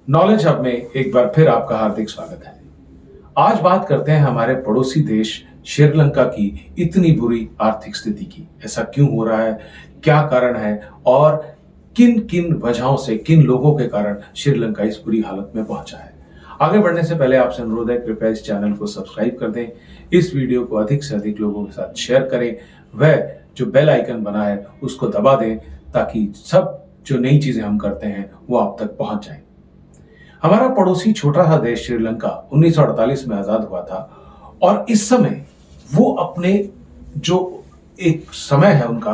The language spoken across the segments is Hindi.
नॉलेज हब में एक बार फिर आपका हार्दिक स्वागत है। आज बात करते हैं हमारे पड़ोसी देश श्रीलंका की इतनी बुरी आर्थिक स्थिति की। ऐसा क्यों हो रहा है, क्या कारण है और किन किन वजहों से, किन लोगों के कारण श्रीलंका इस बुरी हालत में पहुंचा है। आगे बढ़ने से पहले आपसे अनुरोध है, कृपया इस चैनल को सब्सक्राइब कर दें, इस वीडियो को अधिक से अधिक लोगों के साथ शेयर करें, वह जो बेल आइकन बना है उसको दबा दें ताकि सब जो नई चीजें हम करते हैं वो आप तक पहुंच जाएं। हमारा पड़ोसी छोटा सा देश श्रीलंका 1948 में आजाद हुआ था और इस समय वो अपने जो एक समय है उनका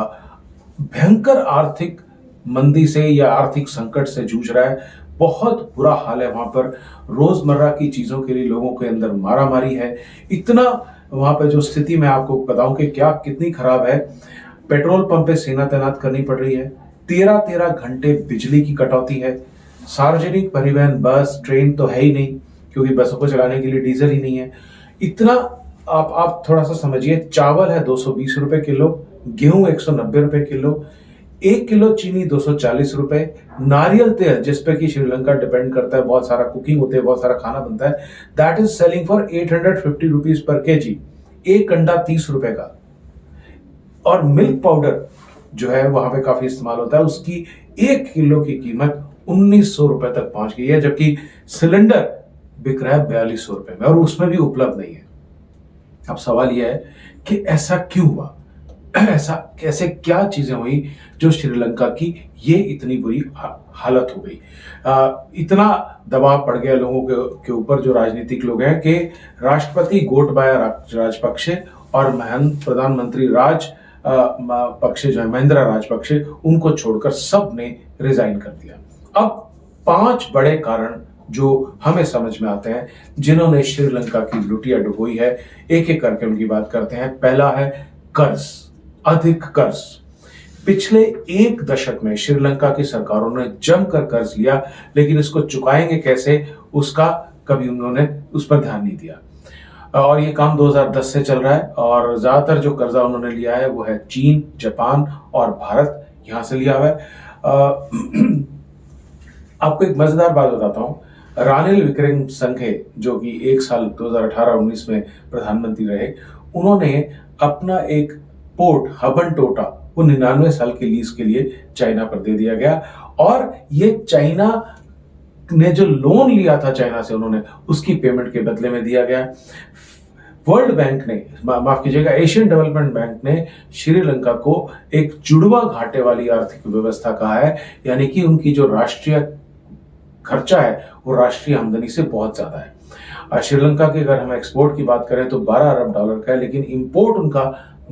भयंकर आर्थिक मंदी से या आर्थिक संकट से जूझ रहा है। बहुत बुरा हाल है वहां पर। रोजमर्रा की चीजों के लिए लोगों के अंदर मारामारी है। इतना वहां पर जो स्थिति मैं आपको बताऊं कि क्या कितनी खराब है। पेट्रोल पंप पे सेना तैनात करनी पड़ रही है। 13-13 घंटे बिजली की कटौती है। सार्वजनिक परिवहन, बस ट्रेन तो है ही नहीं क्योंकि बसों को चलाने के लिए डीजल ही नहीं है। इतना आप थोड़ा सा समझिए। चावल है 220 रुपए किलो, गेहूं 190 रुपए किलो, 1 किलो चीनी 240 रुपए, नारियल तेल जिसपे कि श्रीलंका डिपेंड करता है, बहुत सारा कुकिंग होते हैं, बहुत सारा खाना बनता है, that is selling for 850 rupees per KG. एक अंडा 30 रुपए का। और मिल्क पाउडर जो है वहां पे काफी इस्तेमाल होता है, उसकी 1 किलो की कीमत 1900 रुपए तक पहुंच गई है, जबकि सिलेंडर बिक रहा है 4200 रुपए में और उसमें भी उपलब्ध नहीं है। अब सवाल यह है कि ऐसा क्यों हुआ, ऐसा कैसे, क्या चीजें हुई जो श्रीलंका की ये इतनी बुरी हालत हो गई। इतना दबाव पड़ गया लोगों के ऊपर, जो राजनीतिक लोग हैं, कि राष्ट्रपति गोटबाया राजपक्षे और प्रधानमंत्री पक्षे जो है महिंद्रा राजपक्षे, उनको छोड़कर सब ने रिजाइन कर दिया। अब 5 बड़े कारण जो हमें समझ में आते हैं जिन्होंने श्रीलंका की लुटिया डुबोई है। एक एक करके उनकी बात करते हैं। पहला है कर्ज, अधिक कर्ज। पिछले 1 दशक में श्रीलंका की सरकारों ने जमकर कर्ज लिया, लेकिन इसको चुकाएंगे कैसे उसका कभी उन्होंने उस पर ध्यान नहीं दिया। और ये काम 2010 से चल रहा है और ज्यादातर जो कर्जा उन्होंने लिया है वो है चीन, जापान और भारत, यहां से लिया हुआ है। आपको एक मजेदार बात बताता हूं। रानिल विक्रमसिंघे जो कि 1 साल 2018-19 में प्रधानमंत्री रहे, उन्होंने अपना एक पोर्ट हबनटोटा वो 99 साल के लीज के लिए चाइना पर दे दिया गया। और ये चाइना ने जो लोन लिया था चाइना से, उन्होंने उसकी पेमेंट के बदले में दिया गया। वर्ल्ड बैंक ने, माफ कीजिएगा, एशियन डेवलपमेंट बैंक ने श्रीलंका को एक जुड़वा घाटे वाली आर्थिक व्यवस्था कहा है, यानी कि उनकी जो राष्ट्रीय खर्चा है वो राष्ट्रीय आमदनी से बहुत ज्यादा है। श्रीलंका की अगर हम एक्सपोर्ट की बात करें तो 12 अरब डॉलर का है, लेकिन इंपोर्ट उनका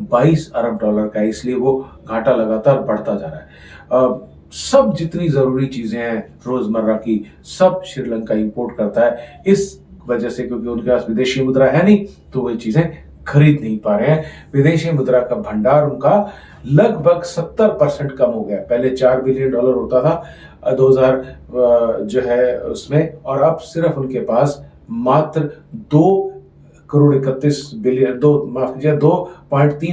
22 अरब डॉलर का है, इसलिए वो घाटा लगातार बढ़ता जा रहा है। सब जितनी जरूरी चीजें हैं रोजमर्रा की, सब श्रीलंका इंपोर्ट करता है। इस वजह से, क्योंकि उनके पास विदेशी मुद्रा है नहीं, तो वो चीजें खरीद नहीं पा रहे हैं। विदेशी मुद्रा का भंडार उनका लगभग 70% कम हो गया। पहले 4 बिलियन डॉलर होता था 2000 जो है उसमें, और अब सिर्फ उनके पास मात्र 2.3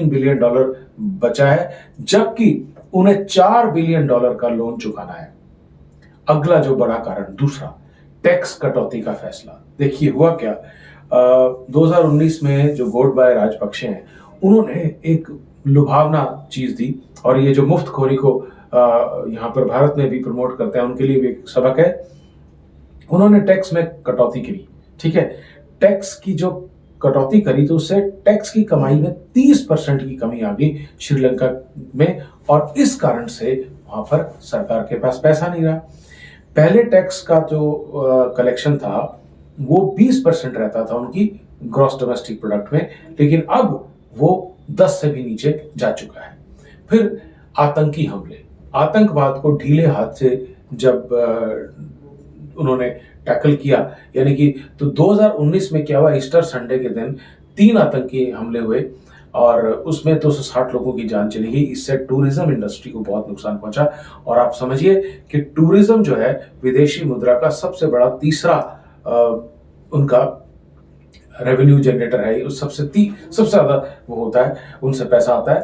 बिलियन डॉलर बचा है, जबकि उन्हें 4 बिलियन डॉलर का लोन चुकाना है। अगला जो बड़ा कारण, दूसरा, टैक्स कटौती का फैसला। देखिए हुआ क्या। 2019 में जो गोटबाया राजपक्षे हैं, उन्होंने एक लुभावना चीज दी, और ये जो मुफ्तखोरी को यहाँ पर भारत में भी प्रमोट करते हैं, उनके लिए भी एक सबक है। उन्होंने टैक्स में कटौती करी, ठीक है। टैक्स की जो कटौती करी तो उससे टैक्स की कमाई में 30% की कमी आ गई श्रीलंका में, और इस कारण से वहां पर सरकार के पास पैसा नहीं रहा। पहले टैक्स का जो कलेक्शन था वो 20% रहता था उनकी ग्रॉस डोमेस्टिक प्रोडक्ट में, लेकिन अब वो 10 से भी नीचे जा चुका है। फिर आतंकी हमले, आतंकवाद को ढीले हाथ से जब उन्होंने टैकल किया, यानी कि तो 2019 में क्या हुआ, ईस्टर संडे के दिन 3 आतंकी हमले हुए और उसमें 260 लोगों की जान चली गई। इससे टूरिज्म इंडस्ट्री को बहुत नुकसान पहुंचा। और आप समझिए कि टूरिज्म जो है विदेशी मुद्रा का सबसे बड़ा तीसरा उनका रेवेन्यू जनरेटर है, उस सबसे ज्यादा वो होता है, उनसे पैसा आता है।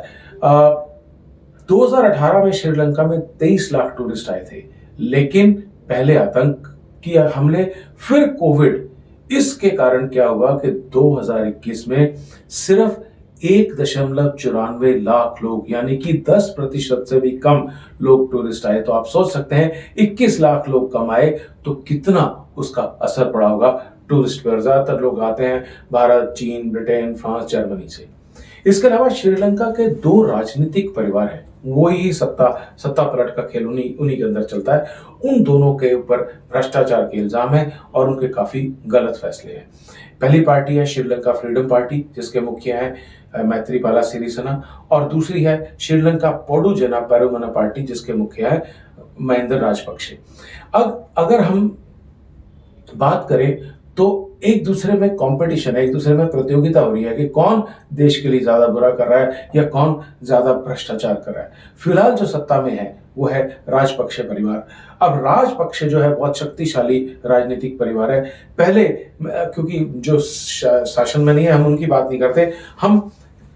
2018 में श्रीलंका में 23 लाख टूरिस्ट आए थे, लेकिन पहले आतंक कि हमले, फिर कोविड। इसके कारण क्या हुआ कि 2021 में सिर्फ 1.94 लाख लोग, यानी कि 10% से भी कम लोग टूरिस्ट आए। तो आप सोच सकते हैं 21 लाख लोग कम आए तो कितना उसका असर पड़ा होगा टूरिस्ट पर। ज्यादातर लोग आते हैं भारत, चीन, ब्रिटेन, फ्रांस, जर्मनी से। इसके अलावा श्रीलंका के दो राजनीतिक परिवार हैं, वो ही सत्ता पलट का खेल उन्हीं के अंदर चलता है। उन दोनों के ऊपर भ्रष्टाचार के इल्जाम है और उनके काफी गलत फैसले हैं। पहली पार्टी है श्रीलंका फ्रीडम पार्टी, जिसके मुखिय हैं मैत्रीपाला सिरिसेना, और दूसरी है श्रीलंका पोडुजेना पेरुमना पार्टी, जिसके मुखिया है महिंदा राजपक्षे। अब अगर हम बात करें तो एक दूसरे में कंपटीशन है, एक दूसरे में प्रतियोगिता हो रही है कि कौन देश के लिए ज्यादा बुरा कर रहा है या कौन ज्यादा भ्रष्टाचार कर रहा है। फिलहाल जो सत्ता में है वो है राजपक्षे परिवार। अब राजपक्षे जो है बहुत शक्तिशाली राजनीतिक परिवार है। पहले क्योंकि जो शासन में नहीं है हम उनकी बात नहीं करते, हम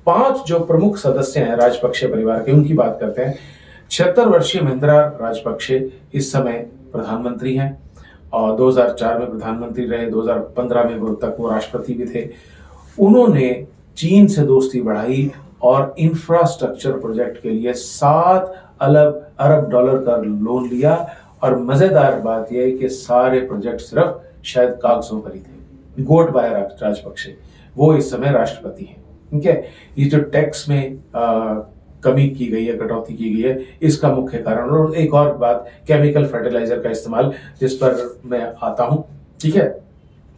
5 जो प्रमुख सदस्य हैं राजपक्षे परिवार के उनकी बात करते हैं। 76 वर्षीय महिंद्रा राजपक्षे इस समय प्रधानमंत्री हैं और 2004 में प्रधानमंत्री रहे, 2015 में वो राष्ट्रपति भी थे। उन्होंने चीन से दोस्ती बढ़ाई और इंफ्रास्ट्रक्चर प्रोजेक्ट के लिए 7 अरब डॉलर का लोन लिया। और मजेदार बात यह है कि सारे प्रोजेक्ट सिर्फ शायद कागजों पर ही थे। गोटबाया राजपक्षे वो इस समय राष्ट्रपति हैं। ठीक है, ये जो टैक्स में कमी की गई है, कटौती की गई है, इसका मुख्य कारण। और एक और बात, केमिकल फर्टिलाइजर का इस्तेमाल, जिस पर मैं आता हूं। ठीक है,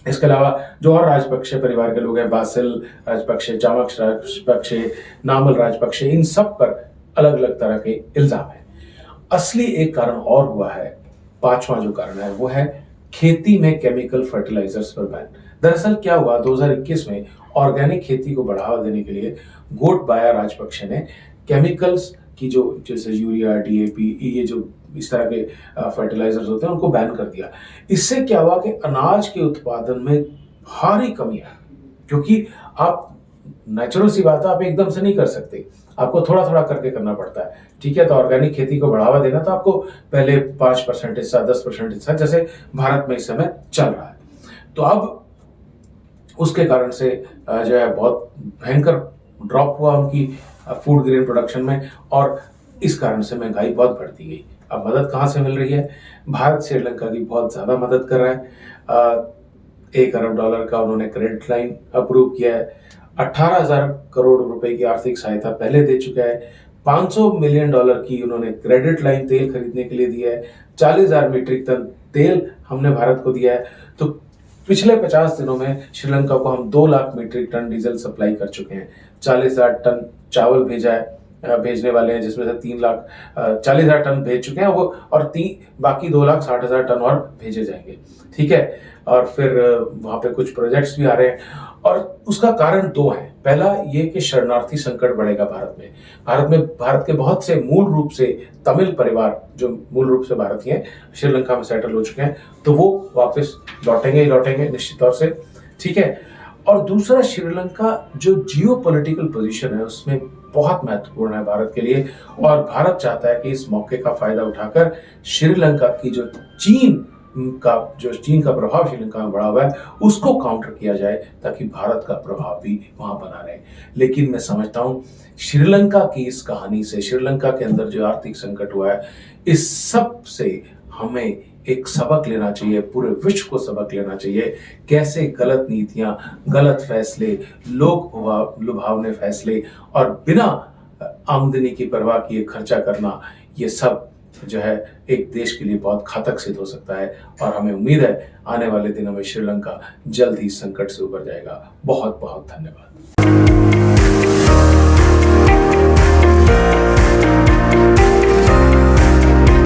इसके अलावा जो और राजपक्षे परिवार के लोग हैं, बासिल राजपक्षे, चामक्स राजपक्षे, नामल राजपक्षे, इन सब पर अलग अलग तरह के इल्जाम है। असली एक कारण और हुआ है, पांचवा जो कारण है वो है खेती में केमिकल फर्टिलाइजर्स पर बैन। दरअसल क्या हुआ, 2021 में ऑर्गेनिक खेती को बढ़ावा देने के लिए गोटबाया राजपक्षे ने केमिकल्स की जो जैसे यूरिया, डीएपी, ये जो इस तरह के फर्टिलाइजर्स होते हैं उनको बैन कर दिया। इससे क्या हुआ कि अनाज के उत्पादन में भारी कमी आई, क्योंकि आप नेचुरल सी बात है, आप एकदम से नहीं कर सकते, आपको थोड़ा थोड़ा करके करना पड़ता है। ठीक है, तो ऑर्गेनिक खेती को बढ़ावा देना तो आपको पहले 5% हिस्सा, 10% हिस्सा, जैसे भारत में इस समय चल रहा है। तो अब उसके कारण से जो है बहुत भयंकर ड्रॉप हुआ उनकी फूड ग्रेन प्रोडक्शन में, और इस कारण से महंगाई बहुत बढ़ती गई। अब मदद कहाँ से मिल रही है? भारत श्रीलंका की बहुत ज्यादा मदद कर रहा है। 1 अरब डॉलर का उन्होंने क्रेडिट लाइन अप्रूव किया है। 18,000 करोड़ रुपए की आर्थिक सहायता पहले दे चुका है। 500 मिलियन डॉलर की उन्होंने क्रेडिट लाइन तेल खरीदने के लिए दिया है। 40,000 मीट्रिक टन तेल हमने भारत को दिया है। तो पिछले 50 दिनों में श्रीलंका को हम 2 lakh metric ton diesel supply कर चुके हैं। 40,000 टन चावल भेजने वाले हैं, जिसमें से 40,000 टन भेज चुके हैं वो, और बाकी 2,60,000 टन और भेजे जाएंगे। ठीक है, और फिर वहां पे कुछ प्रोजेक्ट्स भी आ रहे हैं। और उसका कारण 2 है। पहला ये कि शरणार्थी संकट बढ़ेगा भारत के बहुत से मूल रूप से तमिल परिवार, जो मूल रूप से भारतीय हैं, श्रीलंका में सेटल हो चुके हैं, तो वो वापस लौटेंगे निश्चित तौर से। ठीक है, और दूसरा, श्रीलंका जो जियोपॉलिटिकल पोजीशन है उसमें बहुत महत्वपूर्ण है भारत के लिए, और भारत चाहता है कि इस मौके का फायदा उठाकर श्रीलंका की जो चीन का प्रभाव श्रीलंका में बढ़ा हुआ है उसको काउंटर किया जाए, ताकि भारत का प्रभाव भी वहां बना रहे। लेकिन मैं समझता हूं श्रीलंका की इस कहानी से, श्रीलंका के अंदर जो आर्थिक संकट हुआ है, इस सब से हमें एक सबक लेना चाहिए, पूरे विश्व को सबक लेना चाहिए, कैसे गलत नीतियां, गलत फैसले, लोग लुभावने फैसले और बिना आमदनी की परवाह किए खर्चा करना, ये सब जो है एक देश के लिए बहुत घातक सिद्ध हो सकता है। और हमें उम्मीद है आने वाले दिनों में श्रीलंका जल्द ही संकट से उबर जाएगा। बहुत बहुत धन्यवाद।